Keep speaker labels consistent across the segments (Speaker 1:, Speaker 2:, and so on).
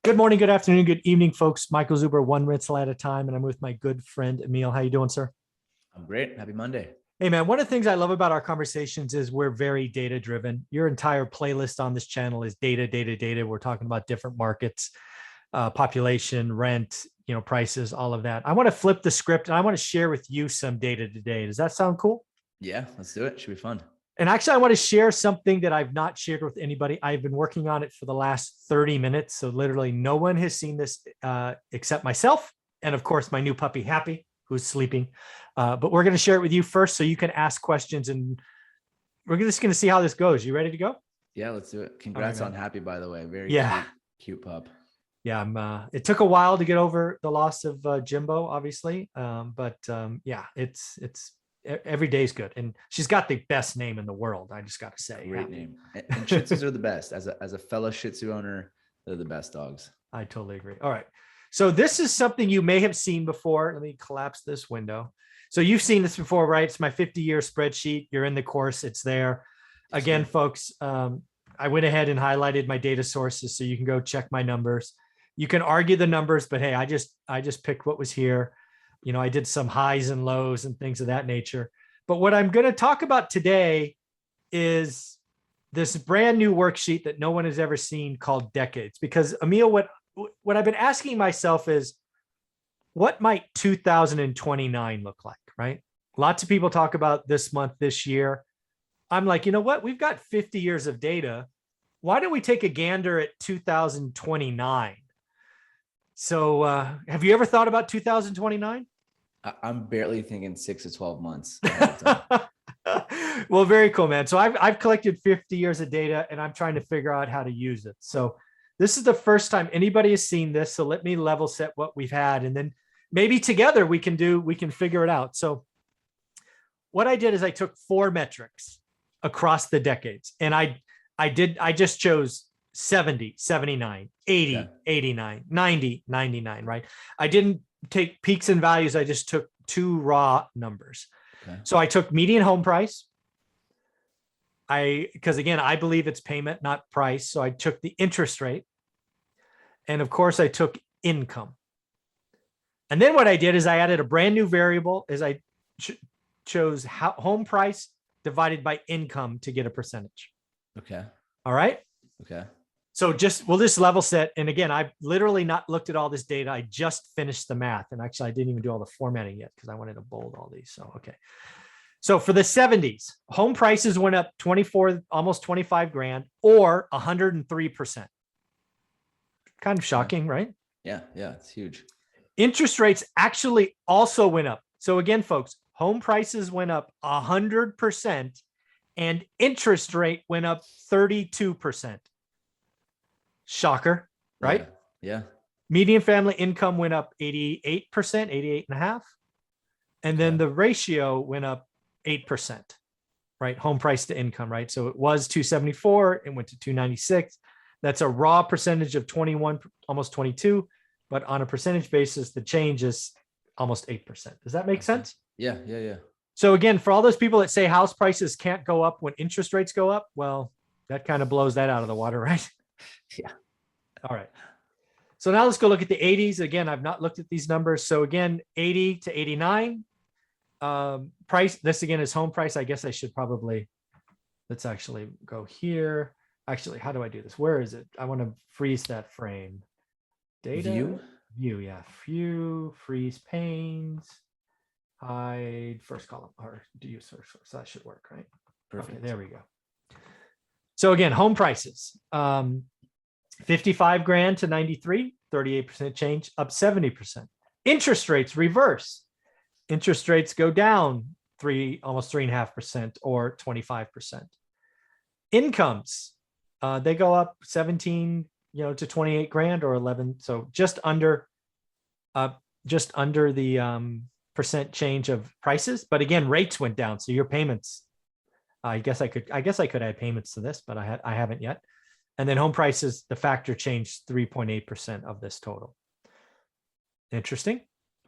Speaker 1: Good morning, good afternoon, good evening, folks. Michael Zuber, one rental at a time, and I'm with my good friend Emil. How you doing, sir?
Speaker 2: I'm great. Happy Monday.
Speaker 1: Hey, man. One of the things I love about our conversations is we're very data driven. Your entire playlist on this channel is data, data, data. We're talking about different markets, population, rent, prices, all of that. I want to flip the script and I want to share with you some data today. Does that sound cool?
Speaker 2: Yeah, let's do it. Should be fun.
Speaker 1: And actually, I want to share something that I've not shared with anybody. I've been working on it for the last 30 minutes. So literally no one has seen this except myself. And of course, my new puppy, Happy, who's sleeping. But we're going to share it with you first so you can ask questions. And we're just going to see how this goes. You ready to go?
Speaker 2: Yeah, let's do it. Congrats on Happy, by the way. Very cute pup.
Speaker 1: Yeah, it took a while to get over the loss of Jimbo, obviously. Yeah, it's every day's good, and she's got the best name in the world. I just got to say,
Speaker 2: great name. And Shih Tzus are the best. As a fellow Shih Tzu owner, they're the best dogs.
Speaker 1: I totally agree. All right, so this is something you may have seen before. Let me collapse this window. So you've seen this before, right? It's my 50-year spreadsheet. You're in the course. It's there. Again, folks. I went ahead and highlighted my data sources, so you can go check my numbers. You can argue the numbers, but hey, I just picked what was here. I did some highs and lows and things of that nature. But what I'm going to talk about today is this brand new worksheet that no one has ever seen called Decades. Because Emil, what I've been asking myself is, what might 2029 look like, right? Lots of people talk about this month, this year. I'm like, you know what? We've got 50 years of data. Why don't we take a gander at 2029? So have you ever thought about 2029?
Speaker 2: I'm barely thinking 6 to 12 months.
Speaker 1: Well, very cool, man. So I've collected 50 years of data and I'm trying to figure out how to use it. So this is the first time anybody has seen this. So let me level set what we've had, and then maybe together we can figure it out. So what I did is I took 4 metrics across the decades, and I just chose 70, 79, 80, 89, 90, 99, right? I didn't take peaks and values. I just took 2 raw numbers. Okay. So I took median home price. Because again, I believe it's payment, not price. So I took the interest rate. And of course I took income. And then what I did is I added a brand new variable as I chose home price divided by income to get a percentage.
Speaker 2: Okay.
Speaker 1: All right.
Speaker 2: Okay.
Speaker 1: So we'll just level set. And again, I've literally not looked at all this data. I just finished the math. And actually I didn't even do all the formatting yet because I wanted to bold all these. So, okay. So for the 70s, home prices went up 24, almost 25 grand or 103%. Kind of shocking, right?
Speaker 2: Yeah. Yeah. It's huge.
Speaker 1: Interest rates actually also went up. So again, folks, home prices went up 100% and interest rate went up 32%. Shocker, right?
Speaker 2: Yeah.
Speaker 1: Median family income went up 88%, 88.5%. And then the ratio went up 8%, right? Home price to income, right? So it was 274, it went to 296. That's a raw percentage of 21, almost 22. But on a percentage basis, the change is almost 8%. Does that make sense?
Speaker 2: Yeah.
Speaker 1: So again, for all those people that say house prices can't go up when interest rates go up, well, that kind of blows that out of the water, right?
Speaker 2: Yeah.
Speaker 1: All right. So now let's go look at the 80s. Again, I've not looked at these numbers. So again, 80 to 89 price. This again is home price. I guess I should let's actually go here. Actually, how do I do this? Where is it? I want to freeze that frame. Data. View. Yeah. View, freeze panes, hide first column, or do you search? So that should work, right? Perfect. Okay, there we go. So again, home prices, 55 grand to 93, 38% change, up 70%. Interest rates reverse. Interest rates go down almost 3.5% or 25%. Incomes, they go up 17, to 28 grand or 11. So just under the percent change of prices. But again, rates went down. So your payments, I guess I could add payments to this, but I haven't yet. And then home prices, the factor changed 3.8% of this total. Interesting.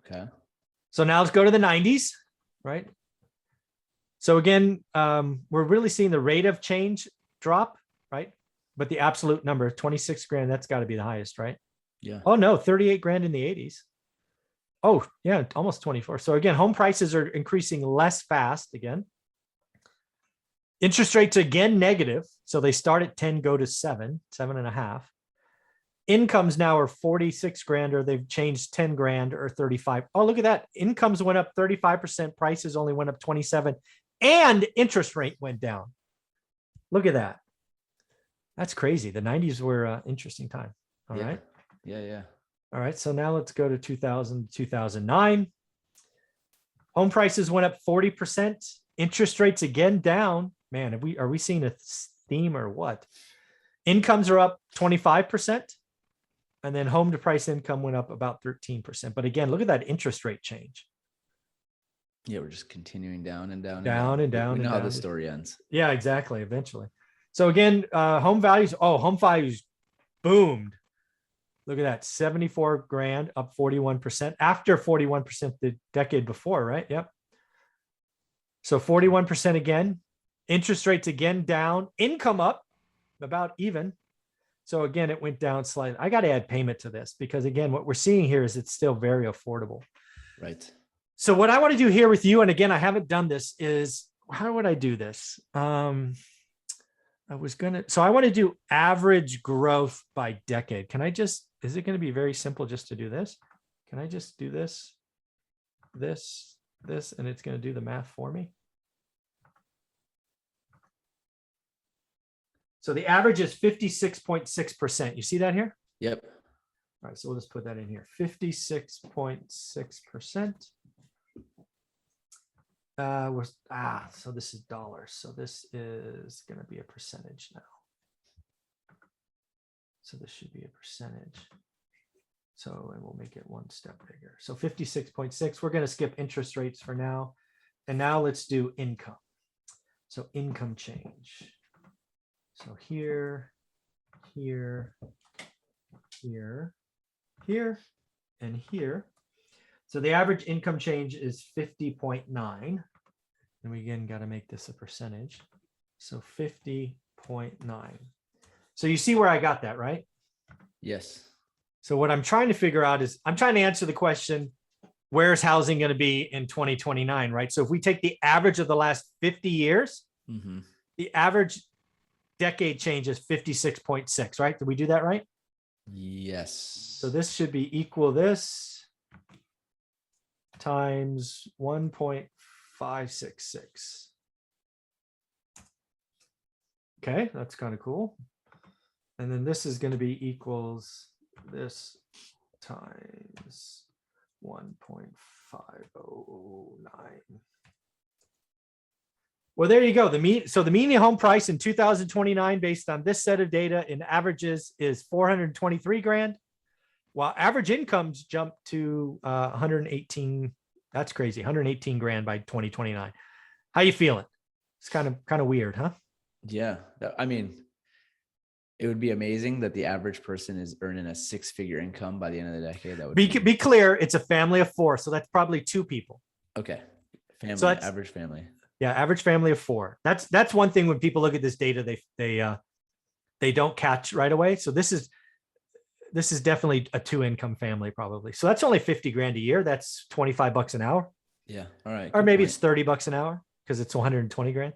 Speaker 2: Okay.
Speaker 1: So now let's go to the 90s, right? So again, we're really seeing the rate of change drop, right? But the absolute number, 26 grand, that's got to be the highest, right?
Speaker 2: Yeah.
Speaker 1: Oh no, 38 grand in the 80s. Oh yeah, almost 24. So again, home prices are increasing less fast again. Interest rates again negative. So they start at 10, go to 7.5. Incomes now are 46 grand, or they've changed 10 grand or 35. Oh, look at that. Incomes went up 35%, prices only went up 27, and interest rate went down. Look at that. That's crazy. The 90s were an interesting time. All
Speaker 2: Yeah.
Speaker 1: right.
Speaker 2: Yeah.
Speaker 1: All right. So now let's go to 2000, 2009. Home prices went up 40%. Interest rates again down. Man, are we seeing a theme or what? Incomes are up 25%. And then home to price income went up about 13%. But again, look at that interest rate change.
Speaker 2: Yeah, we're just continuing down and down
Speaker 1: and down.
Speaker 2: We
Speaker 1: and
Speaker 2: know how
Speaker 1: down.
Speaker 2: this story ends.
Speaker 1: Yeah, exactly. Eventually. So again, home values boomed. Look at that. 74 grand, up 41%, after 41% the decade before, right? Yep. So 41% again. Interest rates again down. Income up, about even. So again, it went down slightly. I got to add payment to this because again, what we're seeing here is it's still very affordable.
Speaker 2: Right.
Speaker 1: So what I want to do here with you, and again, I haven't done this, is how would I do this? I want to do average growth by decade. Is it going to be very simple just to do this? Can I just do this, and it's going to do the math for me? So the average is 56.6%. You see that here?
Speaker 2: Yep.
Speaker 1: All right, so we'll just put that in here. 56.6%. So this is dollars. So this is going to be a percentage now. So this should be a percentage. So, and we'll make it one step bigger. So 56.6, we're going to skip interest rates for now. And now let's do income. So income change. So here, and here. So the average income change is 50.9. And we again got to make this a percentage. So 50.9. So you see where I got that, right?
Speaker 2: Yes.
Speaker 1: So what I'm trying to figure out is I'm trying to answer the question, where's housing going to be in 2029, right? So if we take the average of the last 50 years, the average decade change is 56.6, right? Did we do that right?
Speaker 2: Yes.
Speaker 1: So this should be equal this times 1.566. Okay, that's kind of cool. And then this is going to be equals this times 1.509. Well, there you go. So the median home price in 2029, based on this set of data in averages, is 423 grand, while average incomes jump to 118. That's crazy. 118 grand by 2029. How you feeling? It's kind of weird, huh?
Speaker 2: Yeah. I mean, it would be amazing that the average person is earning a 6-figure income by the end of the decade. That would
Speaker 1: be clear. It's a family of 4. So that's probably 2 people.
Speaker 2: Okay. Family,
Speaker 1: So
Speaker 2: average family.
Speaker 1: Yeah, average family of 4. That's one thing when people look at this data, they don't catch right away. So this is definitely a 2-income family probably. So that's only 50 grand a year. That's $25 an hour.
Speaker 2: Yeah. All right.
Speaker 1: Or maybe it's $30 an hour because it's 120 grand.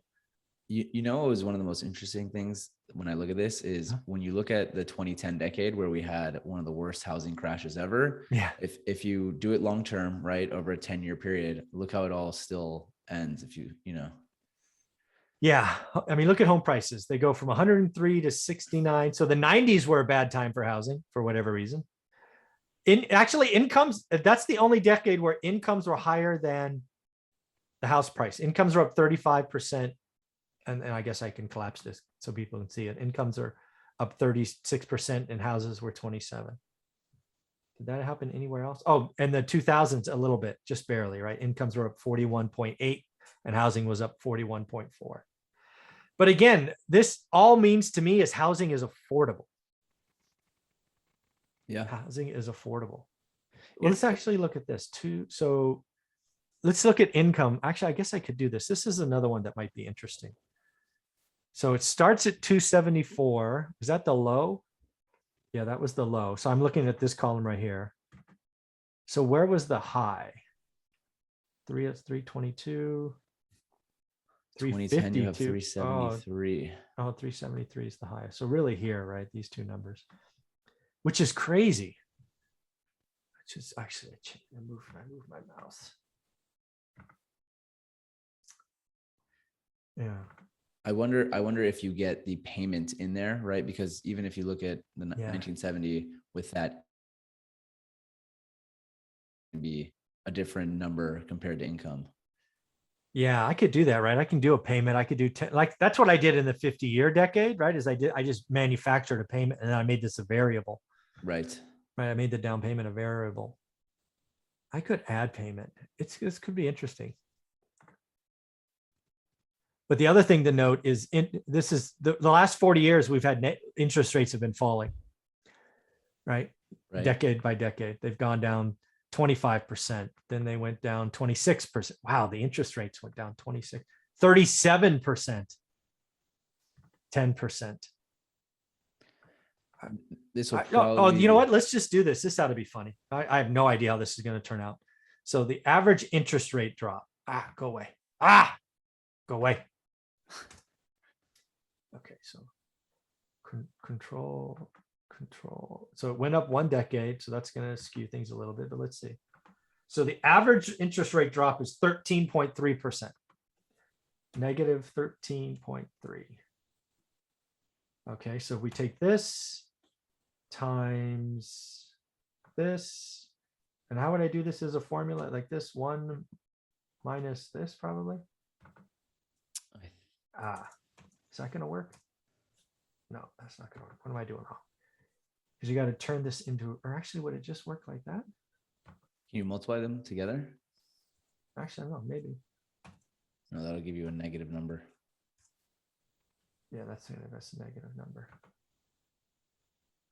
Speaker 2: You know, it was one of the most interesting things when I look at this is when you look at the 2010 decade where we had one of the worst housing crashes ever.
Speaker 1: Yeah.
Speaker 2: If you do it long term, right, over a 10-year period, look how it all still ends. If you know.
Speaker 1: Yeah, I mean, look at home prices. They go from 103 to 69. So the 90s were a bad time for housing for whatever reason. Incomes, that's the only decade where incomes were higher than the house price. Incomes are up 35%. And I guess I can collapse this so people can see it. Incomes are up 36% and houses were 27. Did that happen anywhere else? Oh, and the 2000s a little bit, just barely, right? Incomes were up 41.8 and housing was up 41.4. But again, this all means to me is housing is affordable.
Speaker 2: Yeah.
Speaker 1: Housing is affordable. Well, let's actually look at this too. So let's look at income. Actually, I guess I could do this. This is another one that might be interesting. So it starts at 274. Is that the low? Yeah, that was the low. So I'm looking at this column right here. So where was the high? 322.
Speaker 2: 2010, you have
Speaker 1: 352. Oh,
Speaker 2: 373.
Speaker 1: oh, 373 is the highest. So really here, right? These two numbers, which is crazy. Which is actually, I move my mouse. Yeah.
Speaker 2: I wonder if you get the payment in there, right? Because even if you look at the
Speaker 1: Yeah.
Speaker 2: 1970 with that, it'd be a different number compared to income.
Speaker 1: Yeah, I could do that, right? I can do a payment. I could do 10, like that's what I did in the 50-year decade, right? I just manufactured a payment and then I made this a variable.
Speaker 2: Right.
Speaker 1: Right. I made the down payment a variable. I could add payment. This could be interesting. But the other thing to note is this is the last 40 years we've had interest rates have been falling, right? Decade by decade. They've gone down 25%. Then they went down 26%. Wow, the interest rates went down 26, 37%, 10%.
Speaker 2: This will probably
Speaker 1: you know what? Let's just do this. This ought to be funny. I have no idea how this is going to turn out. So the average interest rate drop. Go away. Go away. Okay, so control. So it went up one decade. So that's going to skew things a little bit, but let's see. So the average interest rate drop is 13.3%. Negative 13.3. Okay, so we take this times this. And how would I do this as a formula? Like this one minus this probably. Is that going to work? No, that's not going to work. What am I doing wrong? Because you got to turn this into, or actually, would it just work like that?
Speaker 2: Can you multiply them together?
Speaker 1: Actually, I don't know, maybe.
Speaker 2: No, that'll give you a negative number.
Speaker 1: Yeah, that's a negative number.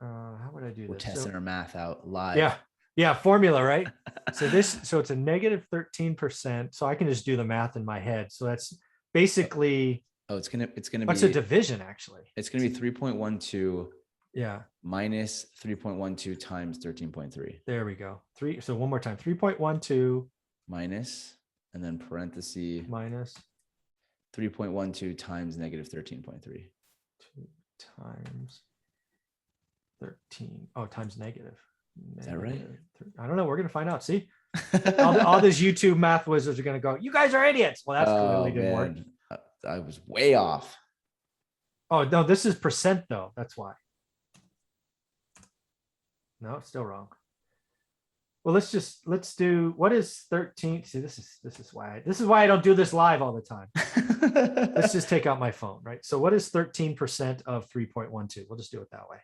Speaker 1: How would I do this?
Speaker 2: We're testing our math out live.
Speaker 1: Yeah, formula, right? So it's a negative 13%. So I can just do the math in my head. So that's basically.
Speaker 2: Oh, it's gonna be.
Speaker 1: What's a division actually?
Speaker 2: It's gonna be 3.12.
Speaker 1: Yeah.
Speaker 2: Minus 3.12 times 13.3.
Speaker 1: There we go. So one more time, 3.12
Speaker 2: minus, and then parenthesis
Speaker 1: minus
Speaker 2: 3.12 times negative 13.3.
Speaker 1: 2 times 13. Oh, times negative.
Speaker 2: Is that right?
Speaker 1: I don't know. We're going to find out. See, all these YouTube math wizards are going to go, you guys are idiots. Well, that's clearly didn't work.
Speaker 2: I was way off.
Speaker 1: Oh, no, this is percent though. That's why. No, it's still wrong. Well, let's do, what is 13? See, this is why I don't do this live all the time. Let's just take out my phone, right? So what is 13% of 3.12? We'll just do it that way.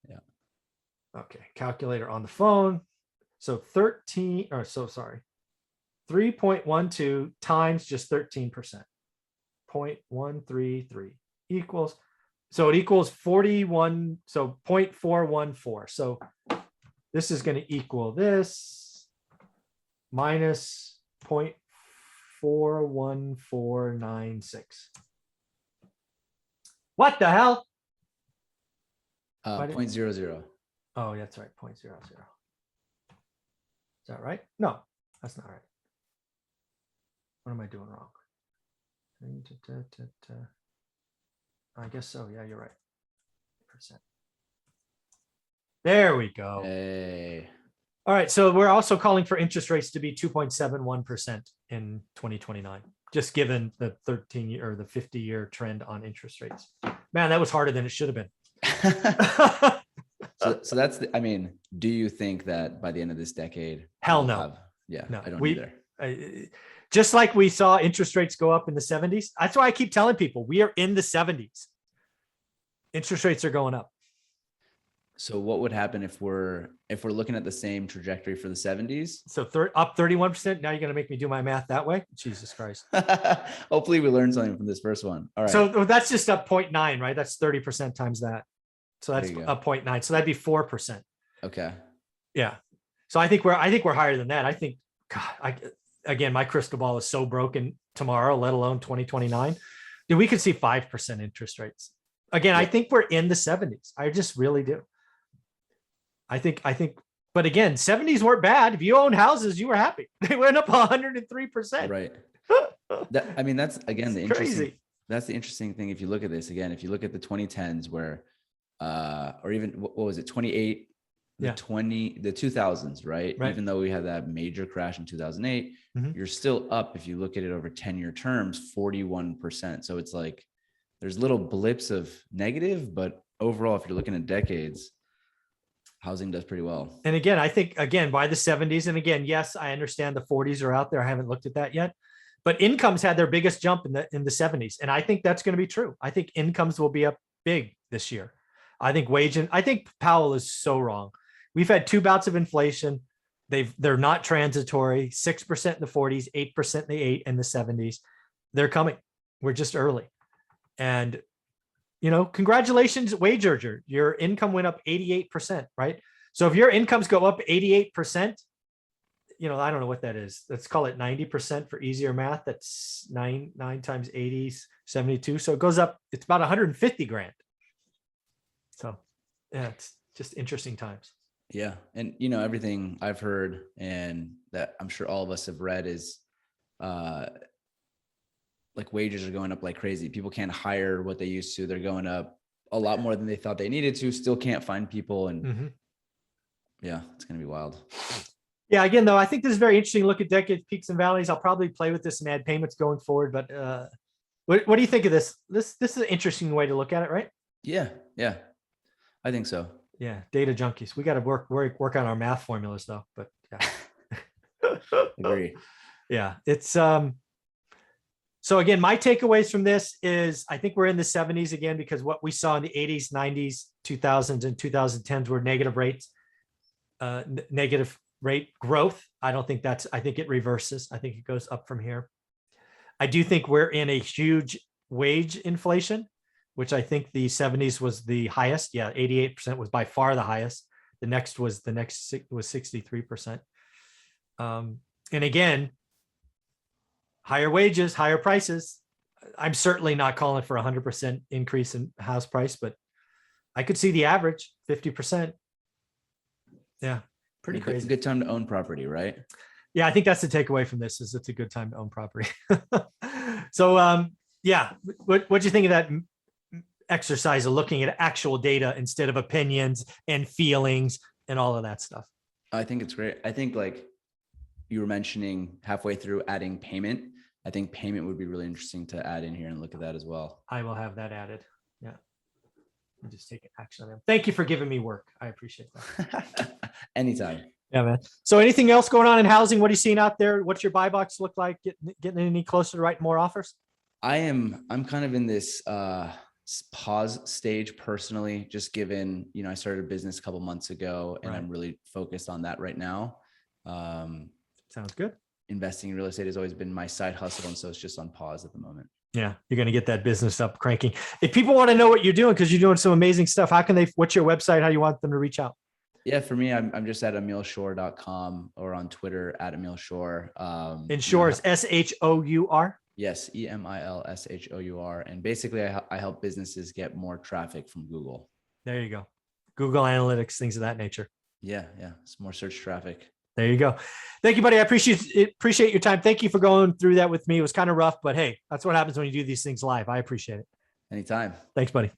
Speaker 2: Yeah.
Speaker 1: Okay, calculator on the phone. So 3.12 times just 13%. 0.133 equals, so it equals 41, so 0.414. So this is going to equal this minus 0.41496. What the hell?
Speaker 2: 0.00.
Speaker 1: Oh, that's right, 0.00. Is that right? No, that's not right. What am I doing wrong? I guess so. Yeah, you're right. Percent. There we go.
Speaker 2: Hey.
Speaker 1: All right. So we're also calling for interest rates to be 2.71% in 2029, just given the 13-year or the 50-year trend on interest rates. Man, that was harder than it should have been.
Speaker 2: So that's the, I mean, do you think that by the end of this decade?
Speaker 1: Hell no.
Speaker 2: No, I don't either.
Speaker 1: Just like we saw interest rates go up in the 70s. That's why I keep telling people we are in the 70s. Interest rates are going up.
Speaker 2: So what would happen if we're looking at the same trajectory for the 70s?
Speaker 1: So up 31%. Now you're going to make me do my math that way? Jesus Christ.
Speaker 2: Hopefully we learned something from this first one. All right.
Speaker 1: So that's just up 0.9, right? That's 30% times that. So that's up 0.9. So that'd be 4%.
Speaker 2: Okay.
Speaker 1: Yeah. So I think we're higher than that. I think, God, again, my crystal ball is so broken tomorrow, let alone 2029. Dude, we could see 5% interest rates. Again, I think we're in the 70s. I just really do. but again, 70s weren't bad. If you own houses, you were happy. They went up 103%.
Speaker 2: Right. I mean, that's again, the
Speaker 1: Crazy.
Speaker 2: that's the interesting thing. If you look at this again, if you look at the 2010s where, or even what was it? 28, the 2000s, right? Even though we had that major crash in 2008, you're still up. If you look at it over 10-year terms, 41%. So it's like, there's little blips of negative, but overall, if you're looking at decades, housing does pretty well.
Speaker 1: And again, I think by the 70s, and again, yes, I understand the 40s are out there. I haven't looked at that yet, but incomes had their biggest jump in the 70s. And I think that's going to be true. I think incomes will be up big this year. I think I think Powell is so wrong. We've had 2 bouts of inflation. They're not transitory, 6% in the 40s, 8% in the 70s. They're coming. We're just early. And congratulations, wage earner. Your income went up 88%, right? So if your incomes go up 88%, I don't know what that is. Let's call it 90% for easier math. That's 9 times 80, 72. So it goes up, it's about 150 grand. So yeah, it's just interesting times.
Speaker 2: Yeah. And everything I've heard and that I'm sure all of us have read is, like wages are going up like crazy. People can't hire what they used to. They're going up a lot more than they thought they needed to, still can't find people. And yeah, it's going to be wild.
Speaker 1: Yeah. Again, though, I think this is very interesting. Look at decades, peaks and valleys. I'll probably play with this and add payments going forward. But what do you think of this? This is an interesting way to look at it, right?
Speaker 2: Yeah. Yeah. I think so.
Speaker 1: Yeah. Data junkies. We got to work on our math formulas though, but yeah.
Speaker 2: Agree.
Speaker 1: Yeah. It's, so again, my takeaways from this is I think we're in the 70s again, because what we saw in the 80s, 90s, 2000s, and 2010s were negative rates, negative rate growth. I think it reverses. I think it goes up from here. I do think we're in a huge wage inflation, which I think the 70s was the highest. Yeah, 88% was by far the highest. The next was 63%. And again, higher wages, higher prices. I'm certainly not calling for 100% increase in house price, but I could see the average 50%. Yeah, pretty crazy.
Speaker 2: Good time to own property, right?
Speaker 1: Yeah, I think that's the takeaway from this is it's a good time to own property. So yeah, what do you think of that exercise of looking at actual data instead of opinions and feelings and all of that stuff?
Speaker 2: I think it's great. I think like you were mentioning halfway through adding payment. I think payment would be really interesting to add in here and look at that as well.
Speaker 1: I will have that added. Yeah. I'm just taking action on them. Thank you for giving me work. I appreciate that.
Speaker 2: Anytime.
Speaker 1: Yeah, man. So anything else going on in housing? What are you seeing out there? What's your buy box look like? Getting any closer to writing more offers?
Speaker 2: I'm kind of in this pause stage personally, just given, I started a business a couple months ago and I'm really focused on that right now.
Speaker 1: Sounds good.
Speaker 2: Investing in real estate has always been my side hustle. And so it's just on pause at the moment.
Speaker 1: Yeah. You're going to get that business up cranking. If people want to know what you're doing, because you're doing some amazing stuff, what's your website? How you want them to reach out?
Speaker 2: Yeah. For me, I'm just at emilshore.com or on Twitter at emilshore.
Speaker 1: And Shore is SHOUR.
Speaker 2: Yes. EMILSHOUR. And basically I help businesses get more traffic from Google.
Speaker 1: There you go. Google Analytics, things of that nature.
Speaker 2: Yeah. Yeah. It's more search traffic.
Speaker 1: There you go. Thank you, buddy. I appreciate your time. Thank you for going through that with me. It was kind of rough, but hey, that's what happens when you do these things live. I appreciate it.
Speaker 2: Anytime.
Speaker 1: Thanks, buddy.